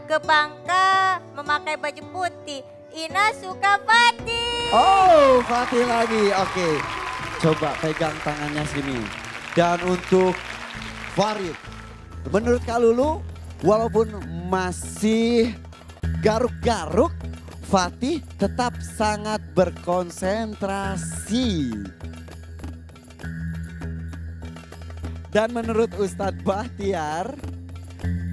ke Bangka memakai baju putih. Ina suka Fatih. Oh, Fatih lagi. Oke. Coba pegang tangannya sini. Dan untuk Farid. Menurut Kak Lulu, walaupun masih garuk-garuk, Fatih tetap sangat berkonsentrasi. Dan menurut Ustadz Bahtiar,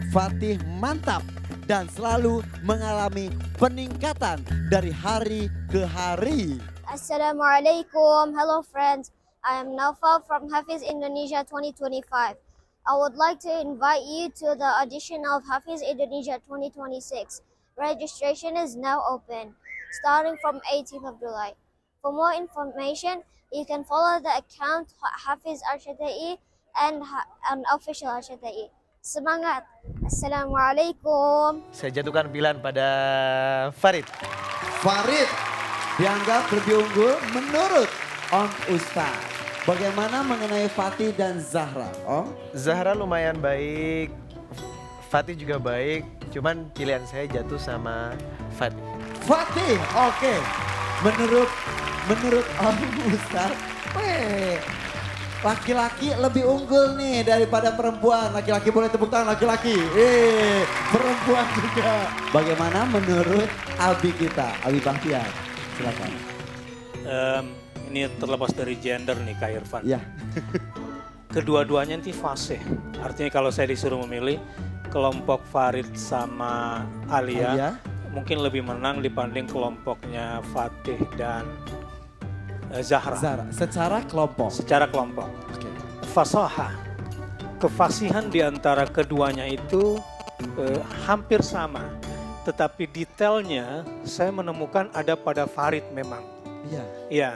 Fatih mantap dan selalu mengalami peningkatan dari hari ke hari. Assalamualaikum. Hello friends. I am Naufal from Hafiz Indonesia 2025. I would like to invite you to the audition of Hafiz Indonesia 2026. Registration is now open, starting from 18th of July. For more information, you can follow the account Hafiz RCTI and official RCTI. Semangat. Assalamualaikum. Saya jatuhkan pilihan pada Farid. Farid dianggap lebih unggul menurut Om Ustadz. Bagaimana mengenai Fatih dan Zahra, Om? Zahra lumayan baik, Fatih juga baik, cuman pilihan saya jatuh sama Fatih. Fatih, oke. Menurut Om Ustadz, laki-laki lebih unggul nih daripada perempuan. Laki-laki boleh tepuk tangan, laki-laki. Perempuan juga. Bagaimana menurut Abi kita, Abi Bahtiar? Silakan. Ini terlepas dari gender nih Kak Irfan. Ya. Kedua-duanya nanti fase. Artinya kalau saya disuruh memilih kelompok Farid sama Alia, mungkin lebih menang dibanding kelompoknya Fatih dan Zahra. Secara kelompok. Secara kelompok. Oke. Fasaha, kefasihan di antara keduanya itu hampir sama. Tetapi detailnya saya menemukan ada pada Farid memang. Iya. Iya,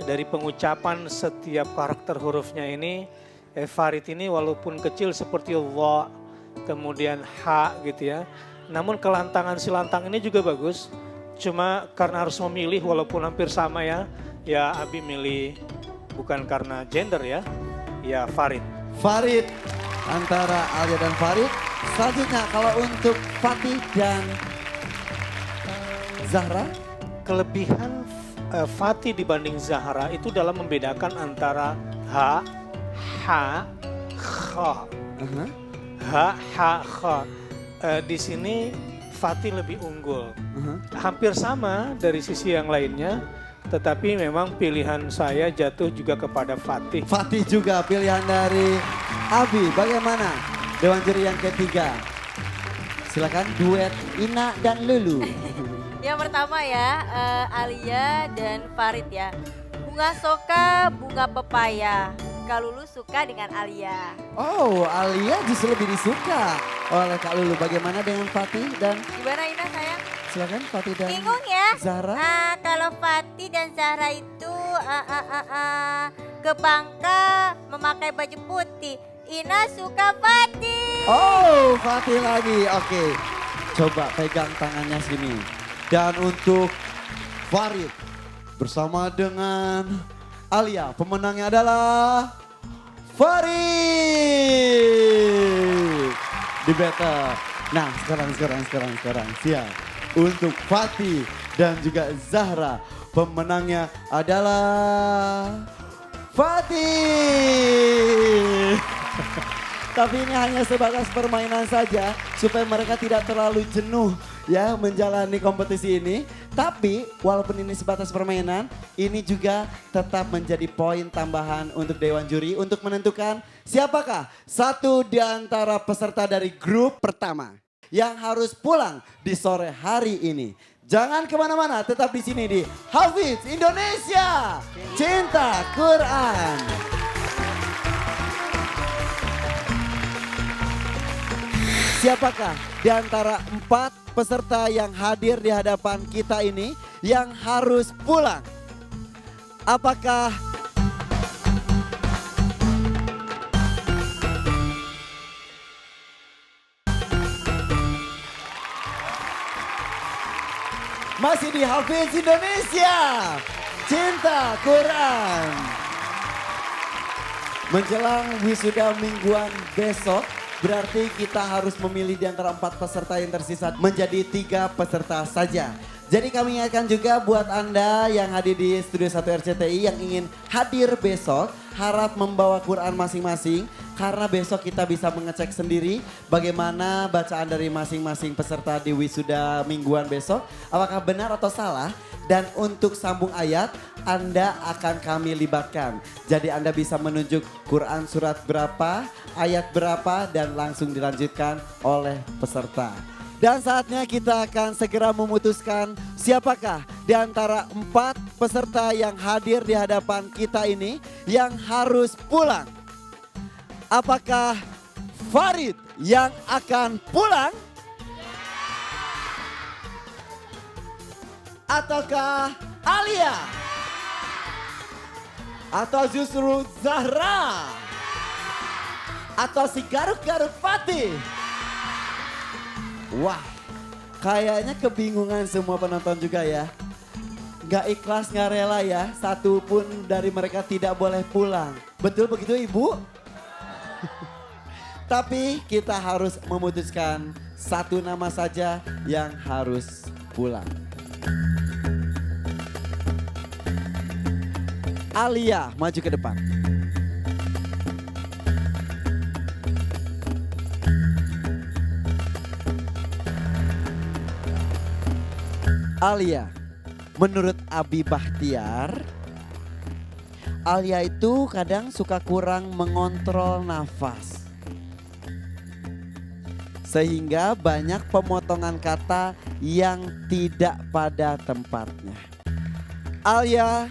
dari pengucapan setiap karakter hurufnya ini, Farid ini walaupun kecil seperti Dha, kemudian H gitu ya. Namun kelantangan si lantang ini juga bagus. Cuma karena harus memilih walaupun hampir sama ya Abi milih bukan karena gender ya Farid. Farid, antara Alia dan Farid. Selanjutnya kalau untuk Fatih dan Zahra. Kelebihan Fatih dibanding Zahra itu dalam membedakan antara H, H, H. Di sini Fatih lebih unggul. Hampir sama dari sisi yang lainnya, tetapi memang pilihan saya jatuh juga kepada Fatih. Fatih juga pilihan dari Abi. Bagaimana Dewan Juri yang ketiga? Silakan duet Ina dan Lulu. Yang pertama ya, Alia dan Farid ya. Bunga soka, bunga pepaya. Kak Lulu suka dengan Alia. Oh, Alia justru lebih disuka oleh Kak Lulu. Bagaimana dengan Fatih dan... Gimana Ina sayang? Silakan Fatih dan Bingung ya? Zahra. Kalau Fatih dan Zahra itu ke Bangka memakai baju putih. Ina suka Fatih. Oh, Fatih lagi. Oke. Coba pegang tangannya sini. Dan untuk Farid bersama dengan Alia, pemenangnya adalah Farid. Di battle. Nah, sekarang siap. Untuk Fatih dan juga Zahra, pemenangnya adalah Fatih. Tapi ini hanya sebatas permainan saja supaya mereka tidak terlalu jenuh ya menjalani kompetisi ini. Tapi walaupun ini sebatas permainan, ini juga tetap menjadi poin tambahan untuk Dewan Juri untuk menentukan siapakah satu di antara peserta dari grup pertama yang harus pulang di sore hari ini. Jangan kemana-mana, tetap di sini di Hafiz Indonesia Cinta Quran. Siapakah di antara 4 peserta yang hadir di hadapan kita ini yang harus pulang? Apakah masih di Hafiz Indonesia Cinta Quran? Menjelang wisuda mingguan besok Berarti kita harus memilih di antara 4 peserta yang tersisa menjadi 3 peserta saja. Jadi kami ingatkan juga buat Anda yang hadir di Studio 1 RCTI yang ingin hadir besok, harap membawa Quran masing-masing. Karena besok kita bisa mengecek sendiri bagaimana bacaan dari masing-masing peserta di wisuda mingguan besok. Apakah benar atau salah? Dan untuk sambung ayat, Anda akan kami libatkan. Jadi Anda bisa menunjuk Quran surat berapa, ayat berapa, dan langsung dilanjutkan oleh peserta. Dan saatnya kita akan segera memutuskan siapakah di antara 4 peserta yang hadir di hadapan kita ini yang harus pulang. Apakah Farid yang akan pulang? Ataukah Alia? Atau justru Zahra? Atau si garuk-garuk Fatih? Wah, kayaknya kebingungan semua penonton juga ya. Gak ikhlas, gak rela ya, satu pun dari mereka tidak boleh pulang. Betul begitu Ibu? Tapi kita harus memutuskan satu nama saja yang harus pulang. Alia, maju ke depan. Alia, menurut Abi Bahtiar, Alia itu kadang suka kurang mengontrol nafas. Sehingga banyak pemotongan kata yang tidak pada tempatnya. Alia,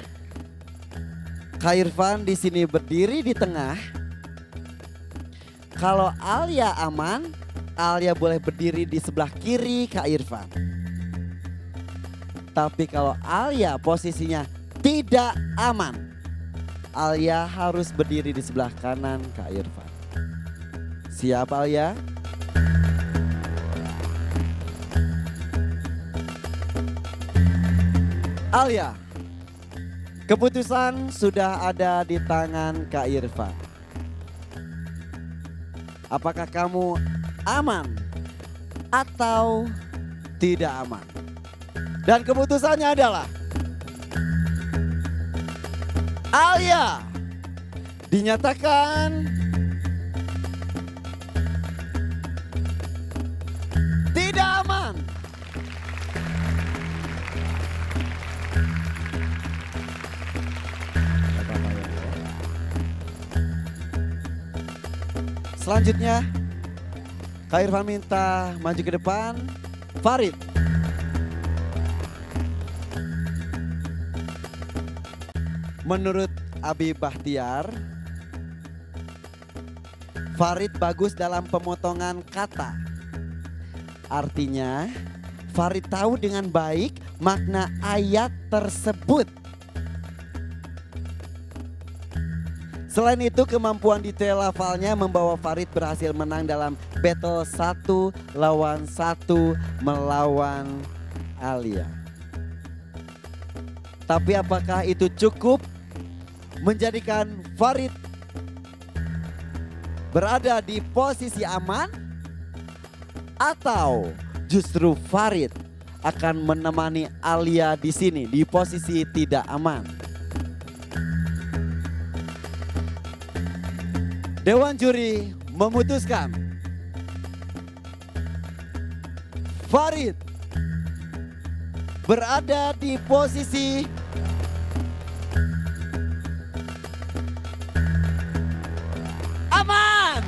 Kak Irfan di sini berdiri di tengah. Kalau Alia aman, Alia boleh berdiri di sebelah kiri Kak Irfan. Tapi kalau Alia posisinya tidak aman, Alia harus berdiri di sebelah kanan Kak Irfan. Siap Alia? Alia, keputusan sudah ada di tangan Kak Irfan. Apakah kamu aman atau tidak aman? Dan keputusannya adalah Alia dinyatakan tidak aman. Selanjutnya Kak Irfan minta maju ke depan. Farid. Menurut Abi Bahtiar, Farid bagus dalam pemotongan kata. Artinya, Farid tahu dengan baik makna ayat tersebut. Selain itu, kemampuan detail hafalnya membawa Farid berhasil menang dalam battle 1 lawan 1 melawan Alia. Tapi apakah itu cukup menjadikan Farid berada di posisi aman? Atau justru Farid akan menemani Alia di sini di posisi tidak aman? Dewan juri memutuskan Farid berada di posisi aman.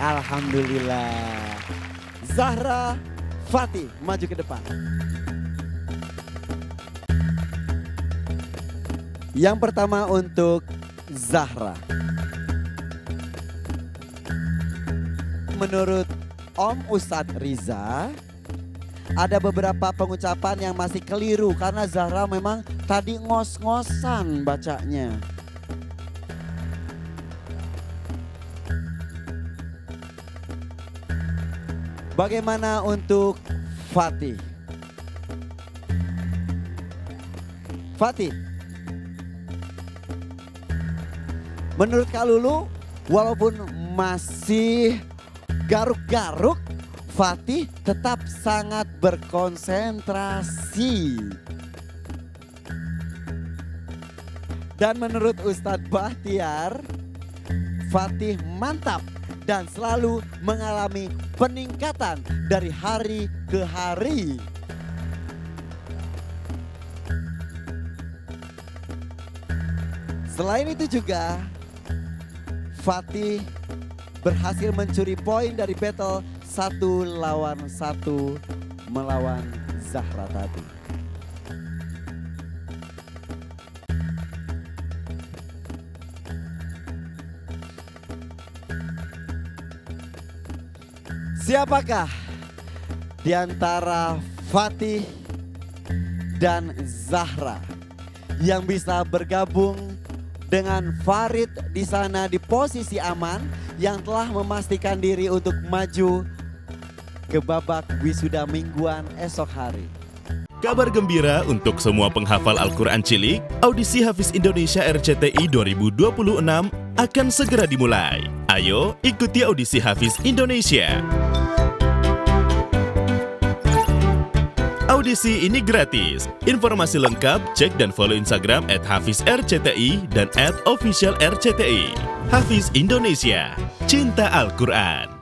Alhamdulillah. Zahra, Fatih maju ke depan. Yang pertama untuk Zahra. Menurut Om Ustadz Riza, ada beberapa pengucapan yang masih keliru karena Zahra memang tadi ngos-ngosan bacanya. Bagaimana untuk Fatih? Fatih. Menurut Kak Lulu, walaupun masih garuk-garuk, Fatih tetap sangat berkonsentrasi. Dan menurut Ustadz Bahtiar, Fatih mantap dan selalu mengalami peningkatan dari hari ke hari. Selain itu juga, Fatih berhasil mencuri poin dari battle 1 lawan 1 melawan Zahra tadi. Siapakah di antara Fatih dan Zahra yang bisa bergabung dengan Farid di sana di posisi aman yang telah memastikan diri untuk maju ke babak wisuda mingguan esok hari? Kabar gembira untuk semua penghafal Al-Quran Cilik, audisi Hafiz Indonesia RCTI 2026 akan segera dimulai. Ayo ikuti audisi Hafiz Indonesia. Audisi ini gratis. Informasi lengkap cek dan follow Instagram @HafizRCTI dan @officialRCTI. Hafiz Indonesia, cinta Al-Quran.